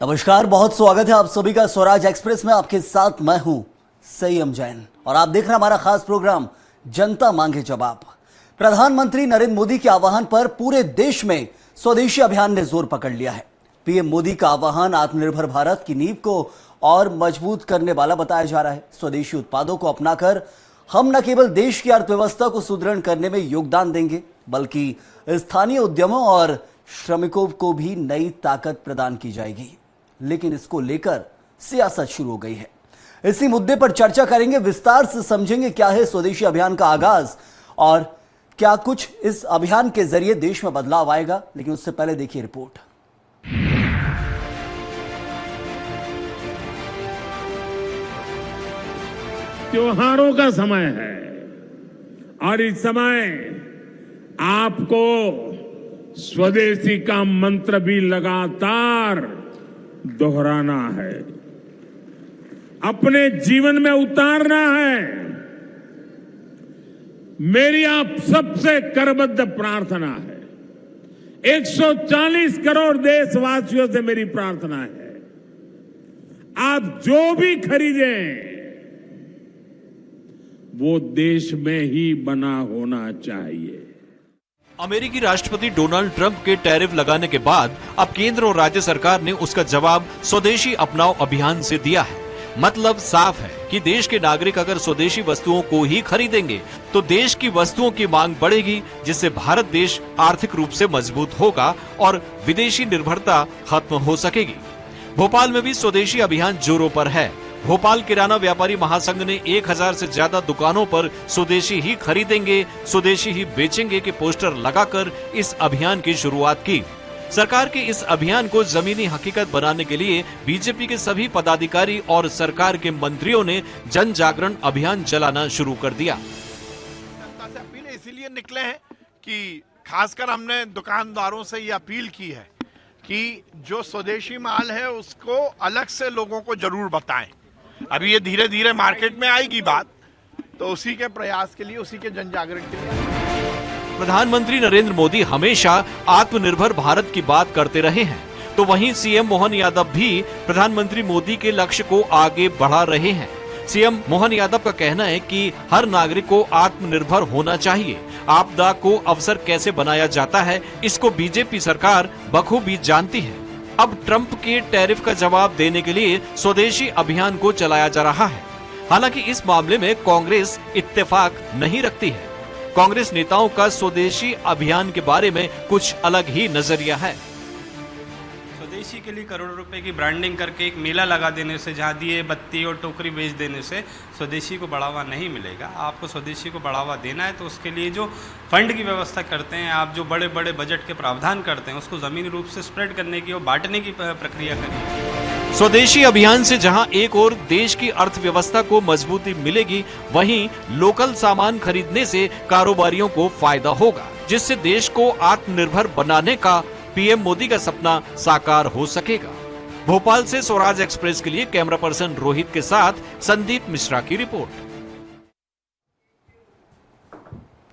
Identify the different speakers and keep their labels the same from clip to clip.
Speaker 1: नमस्कार, बहुत स्वागत है आप सभी का स्वराज एक्सप्रेस में। आपके साथ मैं हूं संयम जैन और आप देख रहे हैं हमारा खास प्रोग्राम जनता मांगे जवाब। प्रधानमंत्री नरेंद्र मोदी के आह्वान पर पूरे देश में स्वदेशी अभियान ने जोर पकड़ लिया है। पीएम मोदी का आह्वान आत्मनिर्भर भारत की नींव को और मजबूत करने वाला बताया जा रहा है। स्वदेशी उत्पादों को अपनाकर हम न केवल देश की अर्थव्यवस्था को सुदृढ़ करने में योगदान देंगे, बल्कि स्थानीय उद्यमों और श्रमिकों को भी नई ताकत प्रदान की जाएगी। लेकिन इसको लेकर सियासत शुरू हो गई है। इसी मुद्दे पर चर्चा करेंगे, विस्तार से समझेंगे क्या है स्वदेशी अभियान का आगाज और क्या कुछ इस अभियान के जरिए देश में बदलाव आएगा। लेकिन उससे पहले देखिए रिपोर्ट।
Speaker 2: त्योहारों का समय है और इस समय आपको स्वदेशी का मंत्र भी लगातार दोहराना है, अपने जीवन में उतारना है। मेरी आप सबसे करबद्ध प्रार्थना है, 140 करोड़ देशवासियों से मेरी प्रार्थना है, आप जो भी खरीदें वो देश में ही बना होना चाहिए।
Speaker 3: अमेरिकी राष्ट्रपति डोनाल्ड ट्रंप के टैरिफ लगाने के बाद अब केंद्र और राज्य सरकार ने उसका जवाब स्वदेशी अपनाओ अभियान से दिया है। मतलब साफ है कि देश के नागरिक अगर स्वदेशी वस्तुओं को ही खरीदेंगे तो देश की वस्तुओं की मांग बढ़ेगी, जिससे भारत देश आर्थिक रूप से मजबूत होगा और विदेशी निर्भरता खत्म हो सकेगी। भोपाल में भी स्वदेशी अभियान जोरों पर है। भोपाल किराना व्यापारी महासंघ ने 1000 से ज्यादा दुकानों पर स्वदेशी ही खरीदेंगे, स्वदेशी ही बेचेंगे के पोस्टर लगाकर इस अभियान की शुरुआत की। सरकार के इस अभियान को जमीनी हकीकत बनाने के लिए बीजेपी के सभी पदाधिकारी और सरकार के मंत्रियों ने जन जागरण अभियान चलाना शुरू कर दिया।
Speaker 4: जनता से अपील इसीलिए निकले हैं कि खासकर हमने दुकानदारों से ये अपील की है कि जो स्वदेशी माल है उसको अलग से लोगों को जरूर बताएं। अभी ये धीरे धीरे मार्केट में आएगी बात, तो उसी के प्रयास के लिए, उसी के जन जागरण के लिए।
Speaker 3: प्रधानमंत्री नरेंद्र मोदी हमेशा आत्मनिर्भर भारत की बात करते रहे हैं, तो वहीं सीएम मोहन यादव भी प्रधानमंत्री मोदी के लक्ष्य को आगे बढ़ा रहे हैं। सीएम मोहन यादव का कहना है कि हर नागरिक को आत्मनिर्भर होना चाहिए। आपदा को अवसर कैसे बनाया जाता है, इसको बीजेपी सरकार बखूबी जानती है। अब ट्रंप के टैरिफ का जवाब देने के लिए स्वदेशी अभियान को चलाया जा रहा है। हालांकि इस मामले में कांग्रेस इत्तेफाक नहीं रखती है। कांग्रेस नेताओं का स्वदेशी अभियान के बारे में कुछ अलग ही नजरिया है।
Speaker 5: स्वदेशी के लिए करोड़ों रुपए की ब्रांडिंग करके एक मेला लगा देने से, जहाँ दिए बत्ती और टोकरी बेच देने से स्वदेशी को बढ़ावा नहीं मिलेगा। आपको स्वदेशी को बढ़ावा देना है तो उसके लिए जो फंड की व्यवस्था करते हैं, आप जो बड़े बड़े बजट के प्रावधान करते हैं, उसको जमीनी रूप से स्प्रेड करने की और बांटने की प्रक्रिया करिए।
Speaker 3: स्वदेशी अभियान से जहां एक ओर देश की अर्थव्यवस्था को मजबूती मिलेगी, वहीं लोकल सामान खरीदने से कारोबारियों को फायदा होगा, जिससे देश को आत्मनिर्भर बनाने का पीएम मोदी का सपना साकार हो सकेगा। भोपाल से स्वराज एक्सप्रेस के लिए कैमरा पर्सन रोहित के साथ संदीप मिश्रा की रिपोर्ट।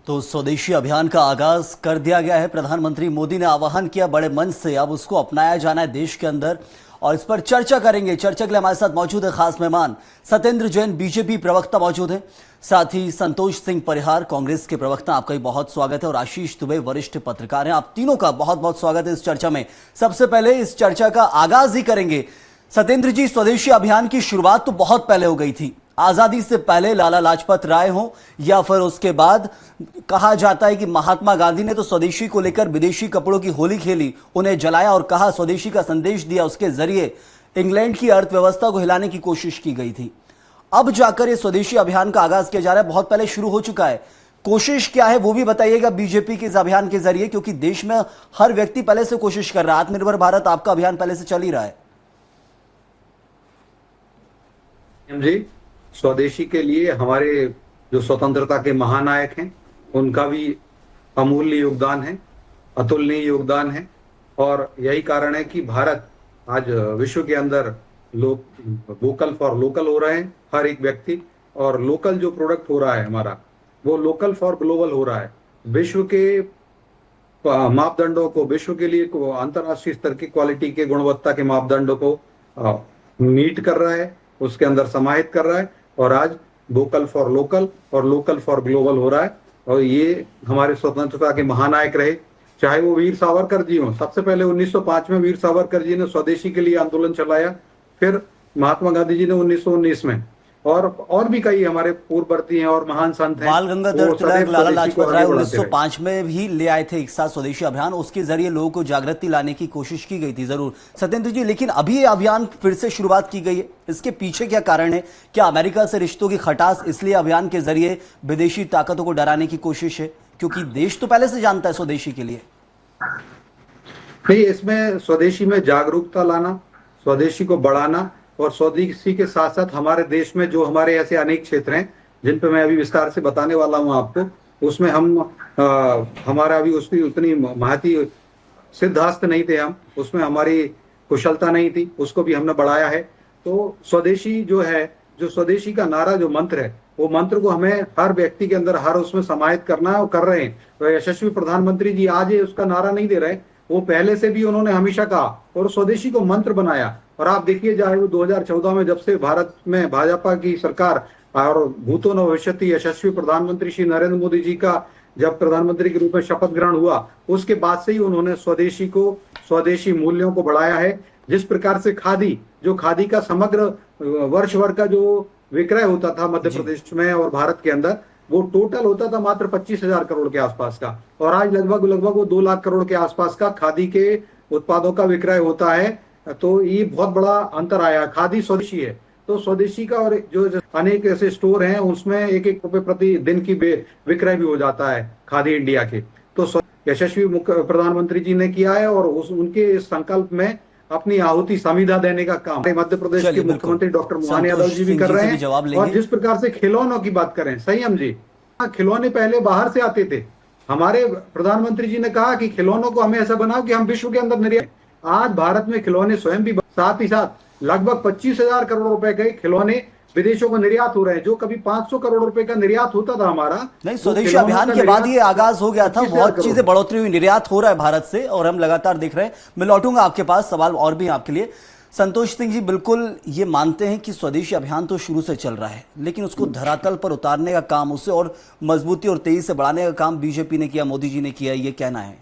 Speaker 1: तो स्वदेशी अभियान का आगाज कर दिया गया है। प्रधानमंत्री मोदी ने आह्वान किया बड़े मन से, अब उसको अपनाया जाना है देश के अंदर, और इस पर चर्चा करेंगे। चर्चा के लिए हमारे साथ मौजूद है खास मेहमान सत्येंद्र जैन, बीजेपी प्रवक्ता मौजूद हैं, साथ ही संतोष सिंह परिहार, कांग्रेस के प्रवक्ता। आपका भी बहुत स्वागत है। और आशीष दुबे, वरिष्ठ पत्रकार हैं। आप तीनों का बहुत बहुत स्वागत है इस चर्चा में। सबसे पहले इस चर्चा का आगाज ही करेंगे सत्येंद्र जी। स्वदेशी अभियान की शुरुआत तो बहुत पहले हो गई थी, आजादी से पहले लाला लाजपत राय हो या फिर उसके बाद। कहा जाता है कि महात्मा गांधी ने तो स्वदेशी को लेकर विदेशी कपड़ों की होली खेली, उन्हें जलाया और कहा, स्वदेशी का संदेश दिया। उसके जरिए इंग्लैंड की अर्थव्यवस्था को हिलाने की कोशिश की गई थी। अब जाकर ये स्वदेशी अभियान का आगाज किया जा रहा है, बहुत पहले शुरू हो चुका है। कोशिश क्या है वो भी बताइएगा बीजेपी के इस अभियान के जरिए, क्योंकि देश में हर व्यक्ति पहले से कोशिश कर रहा है। आत्मनिर्भर भारत आपका अभियान पहले से चल ही रहा है
Speaker 6: जी। स्वदेशी के लिए हमारे जो स्वतंत्रता के महानायक हैं उनका भी अमूल्य योगदान है, अतुलनीय योगदान है। और यही कारण है कि भारत आज विश्व के अंदर लोग वोकल फॉर लोकल हो रहे हैं, हर एक व्यक्ति। और लोकल जो प्रोडक्ट हो रहा है हमारा, वो लोकल फॉर ग्लोबल हो रहा है। विश्व के मापदंडों को, विश्व के लिए को अंतर्राष्ट्रीय स्तर की क्वालिटी के गुणवत्ता के मापदंडों को मीट कर रहा है, उसके अंदर समाहित कर रहा है और आज वोकल फॉर लोकल और लोकल फॉर ग्लोबल हो रहा है। और ये हमारे स्वतंत्रता के महानायक रहे, चाहे वो वीर सावरकर जी हों। सबसे पहले 1905 में वीर सावरकर जी ने स्वदेशी के लिए आंदोलन चलाया, फिर महात्मा गांधी जी ने 1919 में, और भी कई हमारे पूर्ववर्ती हैं और महान संत हैं।
Speaker 1: बाल गंगाधर
Speaker 6: वो
Speaker 1: तिलक,
Speaker 6: सदैव
Speaker 1: लाला
Speaker 6: स्वदेशी को
Speaker 1: लाजपत राय
Speaker 6: आगे बढ़ाते रहे।
Speaker 1: 1905 में भी ले आए थे एक साथ स्वदेशी अभियान, उसके जरिए लोगों को जागृति लाने की कोशिश की गई थी जरूर सत्येंद्र जी, लेकिन अभी ये अभियान फिर से शुरुआत की गई है, इसके पीछे क्या कारण है? क्या अमेरिका से रिश्तों की खटास इसलिए अभियान के जरिए विदेशी ताकतों को डराने की कोशिश है, क्योंकि देश तो पहले से जानता है स्वदेशी के लिए?
Speaker 6: नहीं, इसमें स्वदेशी में जागरूकता लाना, स्वदेशी को बढ़ाना और स्वदेशी के साथ साथ हमारे देश में जो हमारे ऐसे अनेक क्षेत्र हैं जिन पे मैं अभी विस्तार से बताने वाला हूं आपको, उसमें हमारा अभी उसकी उतनी महती सिद्धास्त नहीं थे, हम उसमें हमारी कुशलता नहीं थी, उसको भी हमने बढ़ाया है। तो स्वदेशी जो है, जो स्वदेशी का नारा, जो मंत्र है, वो मंत्र को हमें हर व्यक्ति के अंदर, हर उसमें समाहित करना है और कर रहे हैं। तो यशस्वी प्रधानमंत्री जी आज ये उसका नारा नहीं दे रहे, वो पहले से भी उन्होंने हमेशा कहा और स्वदेशी को मंत्र बनाया। और आप देखिए, चाहे वो 2014 में जब से भारत में भाजपा की सरकार और भूतो न भविष्यति यशस्वी प्रधानमंत्री श्री नरेंद्र मोदी जी का जब प्रधानमंत्री के रूप में शपथ ग्रहण हुआ, उसके बाद से ही उन्होंने स्वदेशी को, स्वदेशी मूल्यों को बढ़ाया है। जिस प्रकार से खादी, जो खादी का समग्र वर्ष भर का जो विक्रय होता था मध्य प्रदेश में और भारत के अंदर, वो टोटल होता था मात्र 25,000 करोड़ के आसपास का, और आज लगभग वो 2 लाख करोड़ के आसपास का खादी के उत्पादों का विक्रय होता है। तो ये बहुत बड़ा अंतर आया। खादी स्वदेशी है, तो स्वदेशी का, और जो अनेक ऐसे स्टोर हैं उसमें 1-1 रुपए प्रति दिन की विक्रय भी हो जाता है खादी इंडिया के। तो यशस्वी प्रधानमंत्री जी ने किया है और उनके इस संकल्प में अपनी आहुति संविदा देने का काम मध्य प्रदेश के मुख्यमंत्री डॉक्टर मोहन यादव जी भी कर रहे हैं। और जिस प्रकार से खिलौनों की बात करें, संयम जी, खिलौने पहले बाहर से आते थे, हमारे प्रधानमंत्री जी ने कहा कि खिलौनों को हमें ऐसा बनाओ कि हम विश्व के अंदर निर्यात। आज भारत में खिलौने स्वयं भी, साथ ही साथ लगभग 25,000 करोड़ रुपए के खिलौने विदेशों को निर्यात हो रहे हैं, जो कभी 500 करोड़ रुपए का निर्यात होता था हमारा।
Speaker 1: नहीं, स्वदेशी अभियान के बाद ये आगाज हो गया था, बहुत चीजें बढ़ोतरी हुई, निर्यात हो रहा है भारत से और हम लगातार देख रहे हैं। मैं लौटूंगा आपके पास, सवाल और भी आपके लिए। संतोष सिंह जी, बिल्कुल ये मानते हैं कि स्वदेशी अभियान तो शुरू से चल रहा है, लेकिन उसको धरातल पर उतारने का काम, उसे और मजबूती और तेजी से बढ़ाने का काम बीजेपी ने किया, मोदी जी ने किया, ये कहना है?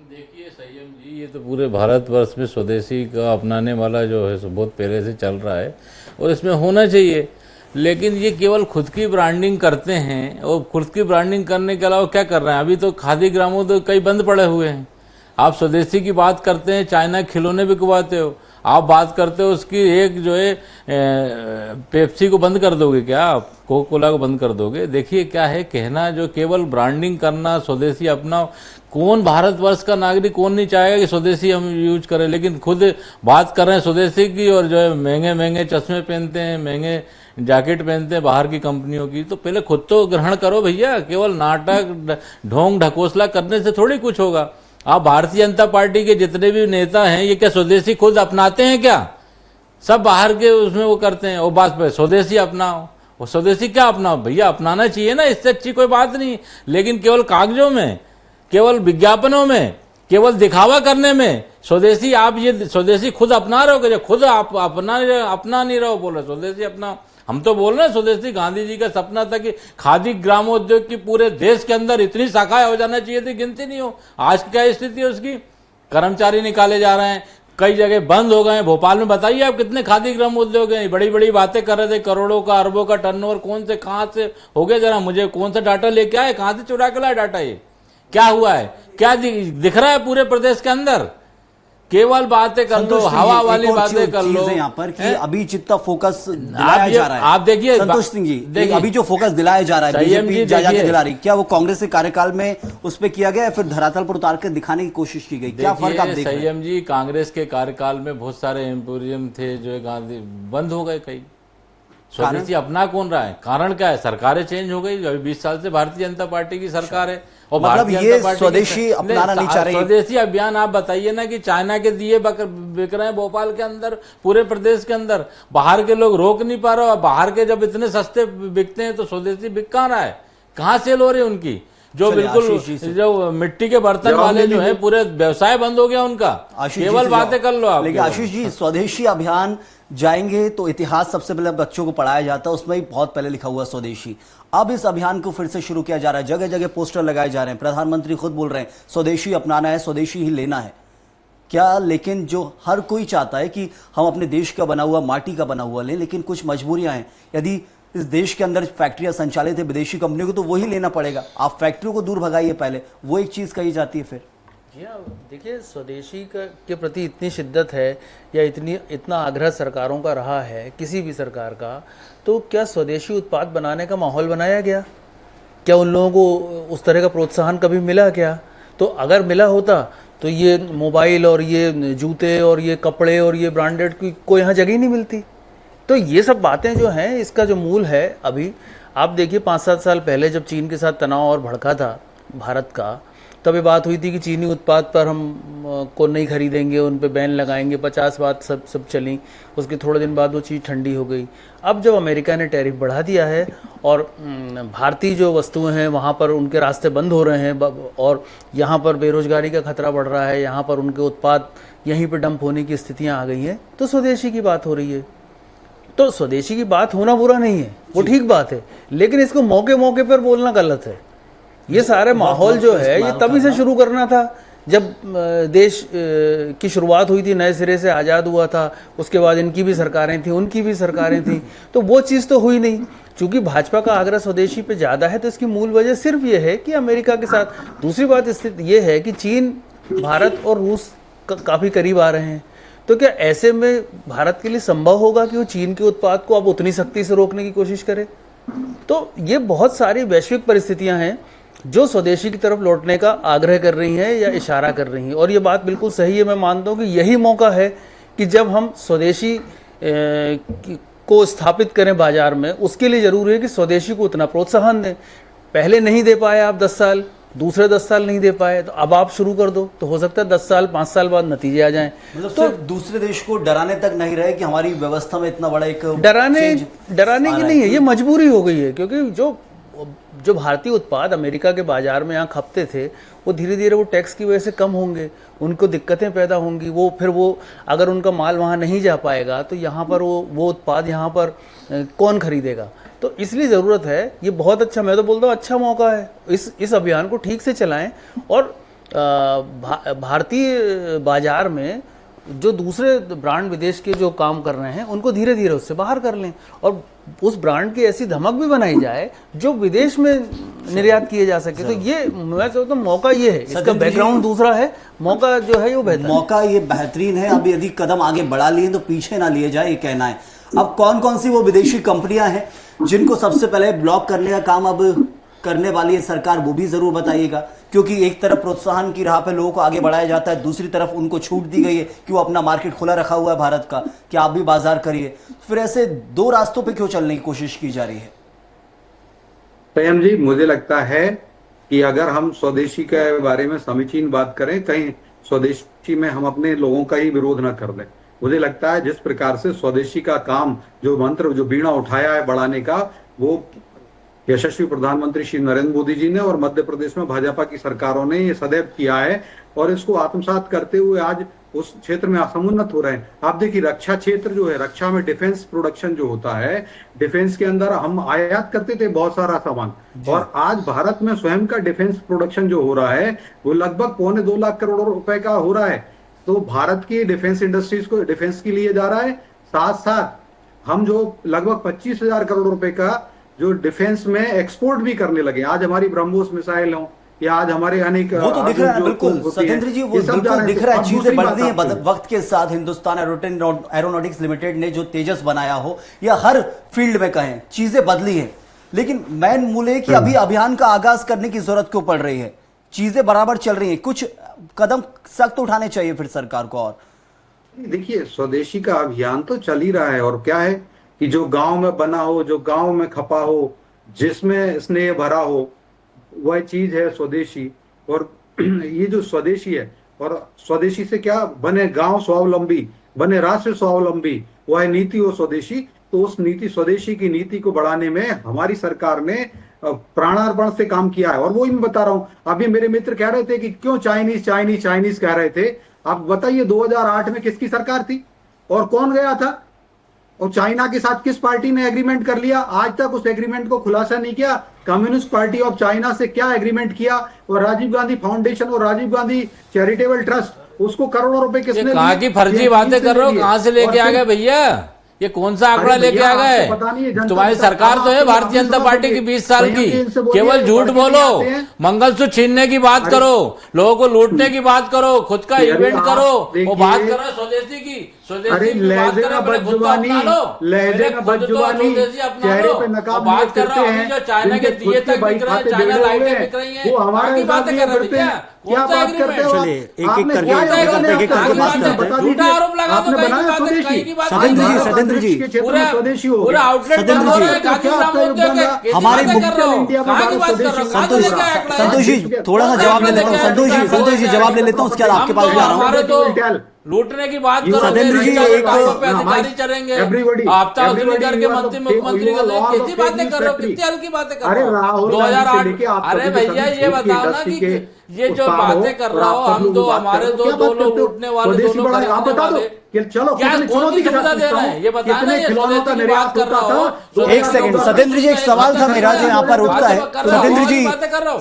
Speaker 7: देखिए संयम जी, ये तो पूरे भारतवर्ष में स्वदेशी का अपनाने वाला जो है बहुत पहले से चल रहा है और इसमें होना चाहिए, लेकिन ये केवल खुद की ब्रांडिंग करते हैं और खुद की ब्रांडिंग करने के अलावा क्या कर रहे हैं? अभी तो खादी ग्रामों तो कई बंद पड़े हुए हैं। आप स्वदेशी की बात करते हैं, चाइना खिलौने बिकवाते हो, आप बात करते हो उसकी एक जो है पेप्सी को बंद कर दोगे क्या? आप कोका कोला को बंद कर दोगे? देखिए क्या है कहना, जो केवल ब्रांडिंग करना, स्वदेशी अपना, कौन भारतवर्ष का नागरिक कौन नहीं चाहेगा कि स्वदेशी हम यूज करें, लेकिन खुद बात कर रहे हैं स्वदेशी की और जो है महंगे महंगे चश्मे पहनते हैं, महंगे जैकेट पहनते हैं बाहर की कंपनियों की। तो पहले खुद तो ग्रहण करो भैया, केवल नाटक ढोंग ढकोसला करने से थोड़ी कुछ होगा। आप भारतीय जनता पार्टी के जितने भी नेता हैं, ये क्या स्वदेशी खुद अपनाते हैं क्या? सब बाहर के उसमें वो करते हैं, और बात पे स्वदेशी अपनाओ, वो स्वदेशी क्या अपनाओ भैया? अपनाना चाहिए ना, इससे अच्छी कोई बात नहीं। लेकिन केवल कागजों में, केवल विज्ञापनों में, केवल दिखावा करने में स्वदेशी, आप ये स्वदेशी खुद अपना रहे हो क्या? खुद आप अपना नहीं रहो, बोलो स्वदेशी अपना। हम तो बोल रहे हैं स्वदेशी गांधी जी का सपना था कि खादी ग्रामोद्योग की पूरे देश के अंदर इतनी शाखाएं हो जाना चाहिए थी, गिनती नहीं हो। आज क्या स्थिति है उसकी? कर्मचारी निकाले जा रहे हैं, कई जगह बंद हो गए हैं। भोपाल में बताइए आप कितने खादी ग्रामोद्योग हैं? बड़ी बड़ी बातें कर रहे थे, करोड़ों का, अरबों का टर्नओवर, कौन से कहां से हो गया? जरा मुझे कौन सा डाटा लेके आए, कहां से चुरा के लाए डाटा? ये क्या हुआ है? क्या दिख रहा है पूरे प्रदेश के अंदर? केवल बातें कर लो, हवा वाली बातें कर लो।
Speaker 1: यहाँ पर कि अभी जितना फोकस दिलाया जा रहा है,
Speaker 7: आप देखिए
Speaker 1: संतोष सिंह जी, अभी जो फोकस दिलाया जा रहा है बीजेपी जाके दिला रही, क्या वो कांग्रेस के कार्यकाल में उस पर किया गया, फिर धरातल पर उतार के दिखाने की कोशिश की गई? क्या फर्क आप देख रहे हैं?
Speaker 7: संयम जी, कांग्रेस के कार्यकाल में बहुत सारे एम्पोरियम थे जो गांधी बंद हो गए, कई स्वदेशी अपना कौन रहा है? कारण क्या है? सरकारें चेंज हो गई, अभी 20 साल से भारतीय जनता पार्टी की सरकार है और
Speaker 1: मतलब ये स्वदेशी अपनाना नहीं चाह रही।
Speaker 7: स्वदेशी अभियान आप बताइए ना कि चाइना के दिए बिक रहे हैं भोपाल के अंदर, पूरे प्रदेश के अंदर, बाहर के लोग रोक नहीं पा रहे। बाहर के जब इतने सस्ते बिकते हैं तो स्वदेशी बिक कहाँ रहा है? कहाँ सेल हो रही है उनकी? जो
Speaker 1: चलिए,
Speaker 7: बिल्कुल
Speaker 1: आशीष जी से-
Speaker 7: जो मिट्टी के बर्तन
Speaker 6: जवाब
Speaker 7: वाले
Speaker 6: ले
Speaker 7: जो है
Speaker 6: लीजिए।
Speaker 7: पूरे व्यवसाय बंद हो गया उनका।
Speaker 1: आशीष जी
Speaker 7: केवल
Speaker 1: से
Speaker 7: बातें
Speaker 1: जवाब।
Speaker 7: कर लो आप।
Speaker 1: लेकिन आशीष जी, स्वदेशी अभियान जाएंगे तो इतिहास सबसे पहले बच्चों को पढ़ाया जाता है, उसमें ही बहुत पहले लिखा हुआ स्वदेशी। अब इस अभियान को फिर से शुरू किया जा रहा है, जगह जगह पोस्टर लगाए जा रहे हैं, प्रधानमंत्री खुद बोल रहे हैं स्वदेशी अपनाना है, स्वदेशी ही लेना है। क्या लेकिन जो हर कोई चाहता है कि हम अपने देश का बना हुआ, माटी का बना हुआ लें, लेकिन कुछ मजबूरियां हैं। यदि इस देश के अंदर फैक्ट्रियां संचालित है विदेशी कंपनियों को, तो वही लेना पड़ेगा। आप फैक्ट्रियों को दूर भगाइए पहले, वो एक चीज कही जाती है फिर।
Speaker 8: जी हाँ, देखिए स्वदेशी के प्रति इतनी शिद्दत है या इतना आग्रह सरकारों का रहा है, किसी भी सरकार का, तो क्या स्वदेशी उत्पाद बनाने का माहौल बनाया गया? क्या उन लोगों को उस तरह का प्रोत्साहन कभी मिला क्या? तो अगर मिला होता तो ये मोबाइल और ये जूते और ये कपड़े और ये ब्रांडेड को यहाँ जगह ही नहीं मिलती। तो ये सब बातें जो हैं, इसका जो मूल है, अभी आप देखिए 5-7 साल पहले जब चीन के साथ तनाव और भड़का था भारत का, तब ये बात हुई थी कि चीनी उत्पाद पर हम को नहीं खरीदेंगे, उन पे बैन लगाएंगे, 50 बात सब चली। उसके थोड़े दिन बाद वो चीज़ ठंडी हो गई। अब जब अमेरिका ने टैरिफ बढ़ा दिया है और भारतीय जो वस्तुएं हैं वहाँ पर उनके रास्ते बंद हो रहे हैं और यहाँ पर बेरोजगारी का खतरा बढ़ रहा है, यहाँ पर उनके उत्पाद यहीं पर डंप होने की स्थितियाँ आ गई हैं, तो स्वदेशी की बात हो रही है। तो स्वदेशी की बात होना बुरा नहीं है, वो ठीक बात है, लेकिन इसको मौके मौके पर बोलना गलत है। ये सारे माहौल जो है ये तभी से शुरू करना था जब देश की शुरुआत हुई थी, नए सिरे से आज़ाद हुआ था। उसके बाद इनकी भी सरकारें थी, उनकी भी सरकारें थी, तो वो चीज़ तो हुई नहीं। चूंकि भाजपा का आग्रह स्वदेशी पे ज़्यादा है, तो इसकी मूल वजह सिर्फ ये है कि अमेरिका के साथ। दूसरी बात स्थिति ये है कि चीन, भारत और रूस काफ़ी करीब आ रहे हैं। तो क्या ऐसे में भारत के लिए संभव होगा कि वो चीन के उत्पाद को अब उतनी सख्ती से रोकने की कोशिश करे? तो ये बहुत सारी वैश्विक परिस्थितियां हैं जो स्वदेशी की तरफ लौटने का आग्रह कर रही हैं या इशारा कर रही हैं। और ये बात बिल्कुल सही है, मैं मानता हूँ कि यही मौका है कि जब हम स्वदेशी को स्थापित करें बाजार में, उसके लिए ज़रूरी है कि स्वदेशी को उतना प्रोत्साहन दें। पहले नहीं दे पाए आप 10 साल, दूसरे 10 साल नहीं दे पाए, तो अब आप शुरू कर दो, तो हो सकता है 10 साल 5 साल बाद नतीजे आ जाएं।
Speaker 1: मतलब
Speaker 8: तो
Speaker 1: सिर्फ दूसरे देश को डराने तक नहीं रहे कि हमारी व्यवस्था में इतना बड़ा एक
Speaker 8: डराने
Speaker 1: change
Speaker 8: की नहीं है, ये मजबूरी हो गई है। क्योंकि जो भारतीय उत्पाद अमेरिका के बाजार में यहाँ खपते थे, वो धीरे धीरे वो टैक्स की वजह से कम होंगे, उनको दिक्कतें पैदा होंगी। फिर अगर उनका माल वहाँ नहीं जा पाएगा तो यहाँ पर वो उत्पाद यहाँ पर कौन खरीदेगा? तो इसलिए ज़रूरत है, ये बहुत अच्छा, मैं तो बोलता हूँ अच्छा मौका है, इस अभियान को ठीक से चलाएं और भारतीय बाजार में जो दूसरे ब्रांड विदेश के जो काम कर रहे हैं उनको धीरे धीरे उससे बाहर कर लें और उस ब्रांड की ऐसी धमक भी बनाई जाए जो विदेश में निर्यात किए जा सके। तो ये मैं सोचता हूँ मौका ये है, इसका बैकग्राउंड दूसरा है, मौका जो है वो बेहतर
Speaker 1: मौका ये बेहतरीन है। अब यदि कदम आगे बढ़ा लिए तो पीछे ना लिए जाए, ये कहना है। अब कौन कौन सी वो विदेशी कंपनियां हैं जिनको सबसे पहले ब्लॉक करने का काम अब करने वाली है सरकार, वो भी जरूर बताइएगा। क्योंकि एक तरफ प्रोत्साहन की राह पे लोगों को आगे बढ़ाया जाता है, दूसरी तरफ उनको छूट दी गई है कि वो अपना मार्केट खुला रखा हुआ है भारत का, कि आप भी बाजार करिए। फिर ऐसे दो रास्तों पे क्यों चलने की कोशिश की जा रही है?
Speaker 6: संयम जी, मुझे लगता है कि अगर हम स्वदेशी के बारे में समीचीन बात करें, कहीं स्वदेशी में हम अपने लोगों का ही विरोध न कर दें। मुझे लगता है जिस प्रकार से स्वदेशी का काम, जो मंत्र, जो बीड़ा उठाया है बढ़ाने का, वो यशस्वी प्रधानमंत्री श्री नरेंद्र मोदी जी ने और मध्य प्रदेश में भाजपा की सरकारों ने ये सदैव किया है और इसको आत्मसात करते हुए आज उस क्षेत्र में असमुन्नत हो रहे हैं। आप देखिए रक्षा क्षेत्र जो है, रक्षा में डिफेंस प्रोडक्शन जो होता है, डिफेंस के अंदर हम आयात करते थे बहुत सारा सामान, और आज भारत में स्वयं का डिफेंस प्रोडक्शन जो हो रहा है वो लगभग 2.25 लाख करोड़ रुपए का हो रहा है। तो भारत की डिफेंस इंडस्ट्रीज को डिफेंस के लिए जा रहा है। साथ साथ हम जो लगभग 25,000 करोड़ रुपए का जो डिफेंस में एक्सपोर्ट भी करने लगे। आज हमारी ब्रह्मोस मिसाइल हो या आज हमारे अनेक,
Speaker 1: वो तो दिख रहा है बिल्कुल सत्येंद्र जी, वो बिल्कुल दिख रहा है, चीजें बढ़ रही हैं वक्त के साथ। हिंदुस्तान एरोनॉटिक्स लिमिटेड ने जो तेजस बनाया हो या हर फील्ड में कहें, चीजें बदली हैं, लेकिन मेन मूल है कि अभी अभियान का आगाज करने की जरूरत क्यों पड़ रही है? चीजें बराबर चल रही हैं, कुछ कदम सख्त उठाने चाहिए फिर सरकार को। और
Speaker 6: देखिए स्वदेशी का अभियान तो चल ही रहा है, और क्या है कि जो गांव में बना हो, जो गांव में खपा हो, जिसमें स्नेह भरा हो, वह चीज है स्वदेशी। और ये जो स्वदेशी है, और स्वदेशी से क्या बने गांव स्वावलंबी, बने राष्ट्र स्वावलंबी, वह नीति हो स्वदेशी। तो उस नीति, स्वदेशी की नीति को बढ़ाने में हमारी सरकार ने प्राणार्पण से काम किया है। और वही मैं बता रहा हूं, अभी मेरे मित्र कह रहे थे कि क्यों चाइनीज चाइनीज चाइनीज कह रहे थे। आप बताइए 2008 में किसकी सरकार थी और कौन गया था, और चाइना के साथ किस पार्टी ने एग्रीमेंट कर लिया? आज तक उस एग्रीमेंट को खुलासा नहीं किया। कम्युनिस्ट पार्टी ऑफ चाइना से क्या एग्रीमेंट किया, और राजीव गांधी फाउंडेशन और राजीव गांधी चैरिटेबल ट्रस्ट, उसको करोड़ों रुपए किसने दिए?
Speaker 7: कहाँ की फर्जी बातें कर रहे हो, कहाँ से लेके आ गए भैया? ये कौन सा आंकड़ा लेके आ गए? तुम्हारी सरकार तो है भारतीय जनता पार्टी की 20 साल की, केवल झूठ बोलो, मंगलसूत्र छीनने की बात करो, लोगों को लूटने की बात करो, खुद का इवेंट करो, वो बात करो स्वदेशी की, स्वदेशी की बात करो, अपने खुद को अपना लो, पहले खुद तो स्वदेशी अपना लो। बात कर रहा हूँ जो चाइना के दिए तक बिक रहे हैं, चाइना लाइटें बिक रही हैं, बाकी बातें कर रहे हैं भैया।
Speaker 6: क्या बात करते हो?
Speaker 1: चलिए एक एक करके बात करते हैं।
Speaker 7: झूठा आरोप लगा दो, कहीं की बात
Speaker 1: सतेंद्र जी
Speaker 6: स्वदेशी हो
Speaker 7: पूरा आउटलेट बंद हो रहा है, गाजीपुर में उद्योग है,
Speaker 1: हमारे
Speaker 7: कैसी बातें कर रहे हो? कहाँ की बात कर रहे हो? कहाँ से लेके आए आंकड़ा?
Speaker 1: संतोष जी थोड़ा सा जवाब ले लेता हूँ। संतोष जी जवाब ले लेता हूँ, उसके बाद आपके पास भी आ रहा हूँ।
Speaker 7: हमारे तो लूटने की बात करो,
Speaker 1: सतेंद्र जी एक
Speaker 7: अधिकारी चलेंगे, आपता वसूली करके मंत्री मुख्यमंत्री को कैसी बातें कर रहे हो? कितनी हल्की बातें कर रहे हो? 2008 अरे भैया ये बताओ ना कि ये जो बातें कर रहा हो, हम दो हमारे दो लोग लूटने वाले, दो लोग खरीदने वाले,
Speaker 6: चलो
Speaker 7: क्या कौन सी सुविधा दे रहे हैं ये बताना। ये स्वदेशी की बात कर रहा हो।
Speaker 1: एक सेकंड सतेंद्र जी, एक सवाल था मेरा जो यहाँ पर उठता है। सतेंद्र जी,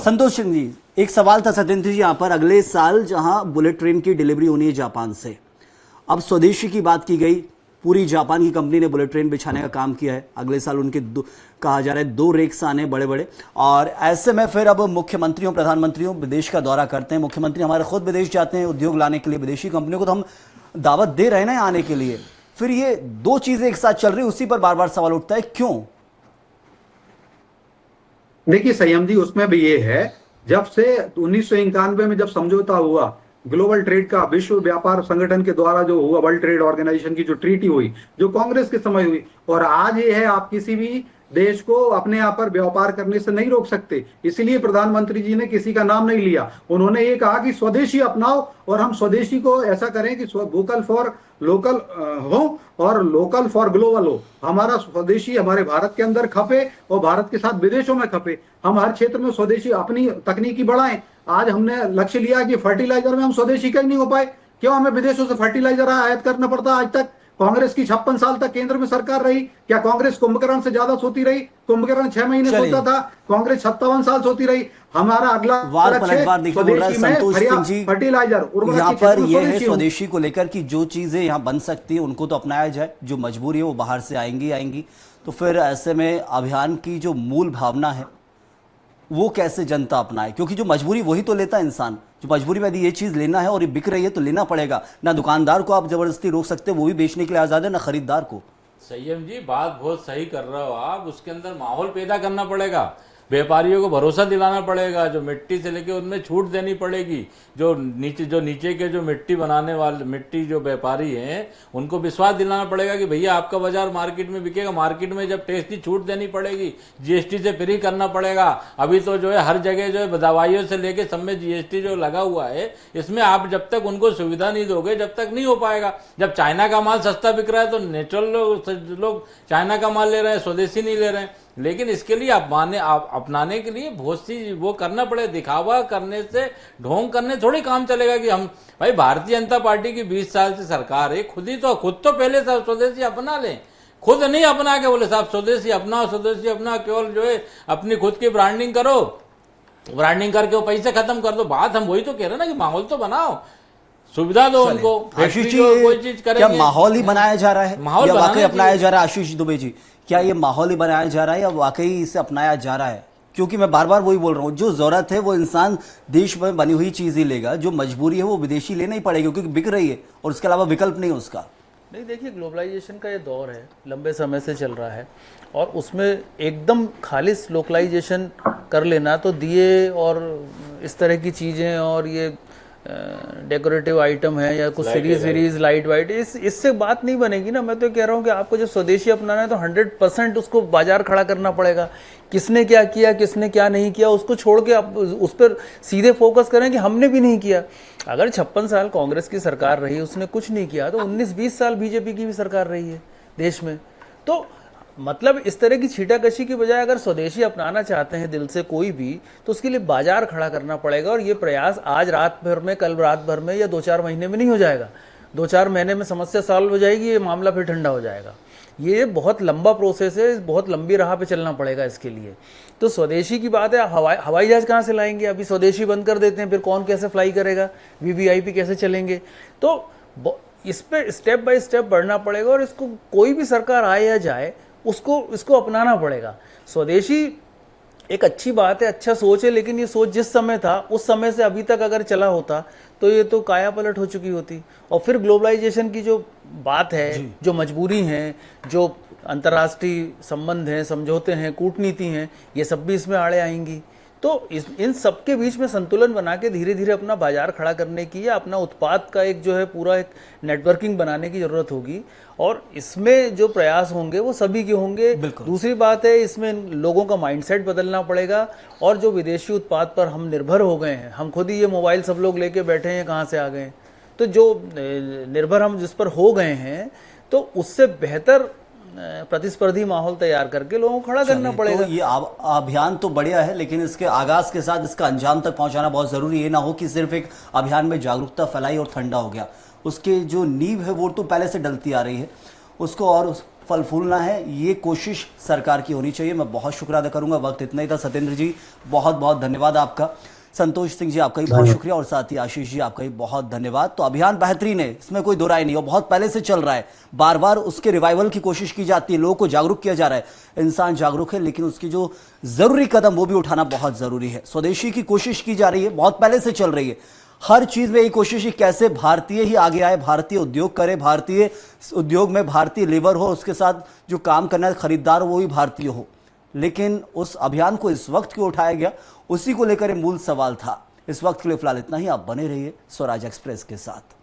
Speaker 1: संतोष सिंह जी, एक सवाल था सतेंद्र जी यहाँ पर, अगले साल जहां बुलेट ट्रेन की डिलीवरी होनी है जापान से, अब स्वदेशी की बात की गई, पूरी जापान की कंपनी ने बुलेट ट्रेन बिछाने का काम किया है, अगले साल उनके कहा जा रहा है 2 रेक्स आने बड़े बड़े, और ऐसे में फिर अब मुख्यमंत्रियों प्रधानमंत्रियों विदेश का दौरा करते हैं, मुख्यमंत्री हमारे खुद विदेश जाते हैं उद्योग लाने के लिए, विदेशी कंपनियों को तो हम दावत दे रहे हैं ना आने के लिए, फिर ये 2 चीजें एक साथ चल रही, उसी पर बार बार सवाल उठता है क्यों?
Speaker 6: देखिए संयम जी, उसमें भी ये है, जब से 1991 में जब समझौता हुआ ग्लोबल ट्रेड का, विश्व व्यापार संगठन के द्वारा जो हुआ, वर्ल्ड ट्रेड ऑर्गेनाइजेशन की जो ट्रीटी हुई, जो कांग्रेस के समय हुई, और आज ये है आप किसी भी देश को अपने यहाँ पर व्यापार करने से नहीं रोक सकते। इसलिए प्रधानमंत्री जी ने किसी का नाम नहीं लिया, उन्होंने ये कहा कि स्वदेशी अपनाओ, और हम स्वदेशी को ऐसा करें कि वोकल फॉर लोकल हो और लोकल फॉर ग्लोबल हो। हमारा स्वदेशी हमारे भारत के अंदर खपे और भारत के साथ विदेशों में खपे। हम हर क्षेत्र में स्वदेशी अपनी तकनीकी बढ़ाएं। आज हमने लक्ष्य लिया कि फर्टिलाइजर में हम स्वदेशी कहीं नहीं हो पाए, क्यों हमें विदेशों से फर्टिलाइजर आयात करना पड़ता? आज तक कांग्रेस की 56 साल तक केंद्र में सरकार रही, क्या कांग्रेस कुंभकर्ण से ज्यादा सोती रही? कुंभकर्ण 6 महीने सोता था, कांग्रेस 57 साल सोती रही। हमारा अगला फर्टिलाइजर
Speaker 1: यहाँ पर यह है स्वदेशी को लेकर कि जो चीजें यहाँ बन सकती है उनको तो अपनाया जाए, जो मजबूरी है वो बाहर से आएंगी। तो फिर ऐसे में अभियान की जो मूल भावना है वो कैसे जनता अपनाए, क्योंकि जो मजबूरी वही तो लेता है इंसान, जो मजबूरी में यदि ये चीज लेना है और ये बिक रही है तो लेना पड़ेगा ना। दुकानदार को आप जबरदस्ती रोक सकते हो, वो भी बेचने के लिए आजाद है, ना खरीदार को।
Speaker 7: संयम जी बात बहुत सही कर रहे हो आप, उसके अंदर माहौल पैदा करना पड़ेगा, व्यापारियों को भरोसा दिलाना पड़ेगा, जो मिट्टी से लेके उनमें छूट देनी पड़ेगी, जो नीचे के जो मिट्टी बनाने वाले मिट्टी जो व्यापारी हैं उनको विश्वास दिलाना पड़ेगा कि भैया आपका बाजार मार्केट में बिकेगा। मार्केट में जब टैक्स की छूट देनी पड़ेगी, जीएसटी से फ्री करना पड़ेगा। अभी तो जो है हर जगह जो है दवाइयों से लेके सब में जीएसटी जो लगा हुआ है, इसमें आप जब तक उनको सुविधा नहीं दोगे जब तक नहीं हो पाएगा। जब चाइना का माल सस्ता बिक रहा है तो नेचुरल लोग चाइना का माल ले रहे हैं, स्वदेशी नहीं ले रहे हैं। लेकिन इसके लिए अपनाने के लिए बहुत सी वो करना पड़े, दिखावा करने से ढोंग करने थोड़ी काम चलेगा। कि हम भाई भारतीय जनता पार्टी की 20 साल से सरकार है, खुद तो पहले सब स्वदेशी अपना लें, खुद नहीं अपना के बोले साहब स्वदेशी अपनाओ, केवल जो है अपनी खुद की ब्रांडिंग करो, ब्रांडिंग करके वो पैसे खत्म कर दो। बात हम वही तो कह रहे हैं ना कि माहौल तो बनाओ, सुविधा दो उनको।
Speaker 1: आशीष जी क्या माहौल ही बनाया जा रहा है, माहौल वाकई अपनाया जा रहा है? आशीष दुबे जी, क्या ये माहौल ही बनाया जा रहा है या वाकई इसे अपनाया जा रहा है? क्योंकि मैं बार बार वही बोल रहा हूँ, जो जरूरत है वो इंसान देश में बनी हुई चीज ही लेगा, जो मजबूरी है वो विदेशी लेना ही पड़ेगी क्योंकि बिक रही है और उसके अलावा विकल्प नहीं है उसका।
Speaker 8: नहीं देखिए, ग्लोबलाइजेशन का ये दौर है, लंबे समय से चल रहा है, और उसमें एकदम खालिस लोकलाइजेशन कर लेना तो दिए और इस तरह की चीज़ें और ये डेकोरेटिव आइटम है या कुछ सीरीज लाइट वाइट, इससे बात नहीं बनेगी ना। मैं तो कह रहा हूँ कि आपको जब स्वदेशी अपनाना है तो 100% उसको बाजार खड़ा करना पड़ेगा। किसने क्या किया, किसने क्या नहीं किया, उसको छोड़ के आप उस पर सीधे फोकस करें कि हमने भी नहीं किया। अगर 56 साल कांग्रेस की सरकार रही, उसने कुछ नहीं किया, तो 19-20 साल बीजेपी की भी सरकार रही है देश में। तो मतलब इस तरह की छीटाकशी की बजाय अगर स्वदेशी अपनाना चाहते हैं दिल से कोई भी, तो उसके लिए बाजार खड़ा करना पड़ेगा। और ये प्रयास आज रात भर में, कल रात भर में या 2-4 महीने में नहीं हो जाएगा। 2-4 महीने में समस्या सॉल्व हो जाएगी, ये मामला फिर ठंडा हो जाएगा। ये बहुत लंबा प्रोसेस है, बहुत लंबी राह पे चलना पड़ेगा इसके लिए। तो स्वदेशी की बात है, हवाई जहाज कहाँ से लाएंगे? अभी स्वदेशी बंद कर देते हैं, फिर कौन कैसे फ्लाई करेगा? वीवीआईपी कैसे चलेंगे? तो इस पे स्टेप बाय स्टेप बढ़ना पड़ेगा और इसको कोई भी सरकार आए या जाए इसको अपनाना पड़ेगा। स्वदेशी एक अच्छी बात है, अच्छा सोच है, लेकिन ये सोच जिस समय था उस समय से अभी तक अगर चला होता तो ये तो काया पलट हो चुकी होती। और फिर ग्लोबलाइजेशन की जो बात है, जो मजबूरी है, जो अंतर्राष्ट्रीय संबंध हैं, समझौते हैं, कूटनीति हैं, ये सब भी इसमें आड़े आएंगी। तो इन सब के बीच में संतुलन बना के धीरे धीरे अपना बाजार खड़ा करने की या अपना उत्पाद का एक जो है पूरा एक नेटवर्किंग बनाने की जरूरत होगी। और इसमें जो प्रयास होंगे वो सभी के होंगे। दूसरी बात है, इसमें लोगों का माइंडसेट बदलना पड़ेगा। और जो विदेशी उत्पाद पर हम निर्भर हो गए हैं, हम खुद ही ये मोबाइल सब लोग लेके बैठे हैं, कहाँ से आ गए? तो जो निर्भर हम जिस पर हो गए हैं, तो उससे बेहतर प्रतिस्पर्धी माहौल तैयार करके लोगों को खड़ा करना पड़ेगा।
Speaker 1: तो ये अभियान तो बढ़िया है, लेकिन इसके आगाज के साथ इसका अंजाम तक पहुंचाना बहुत जरूरी है। ये ना हो कि सिर्फ एक अभियान में जागरूकता फैलाई और ठंडा हो गया। उसके जो नींव है वो तो पहले से डलती आ रही है, उसको और फल फूलना है। ये कोशिश सरकार की होनी चाहिए। मैं बहुत शुक्रिया अदा करूंगा। वक्त इतना ही था। सत्येंद्र जी बहुत बहुत धन्यवाद आपका। संतोष सिंह जी आपका भी बहुत शुक्रिया, और साथ ही आशीष जी आपका भी बहुत धन्यवाद। तो अभियान बेहतरीन है, इसमें कोई दो राय नहीं, और बहुत पहले से चल रहा है। बार बार उसके रिवाइवल की कोशिश की जाती है, लोगों को जागरूक किया जा रहा है। इंसान जागरूक है, लेकिन उसकी जो जरूरी कदम वो भी उठाना बहुत जरूरी है। स्वदेशी की कोशिश की जा रही है, बहुत पहले से चल रही है। हर चीज में यही कोशिश है कैसे भारतीय ही आगे आए, भारतीय उद्योग करे, भारतीय उद्योग में भारतीय लेबर हो, उसके साथ जो काम करना है खरीदार वो भी भारतीय हो। लेकिन उस अभियान को इस वक्त क्यों उठाया गया, उसी को लेकर मूल सवाल था। इस वक्त के लिए फिलहाल इतना ही। आप बने रहिए स्वराज एक्सप्रेस के साथ।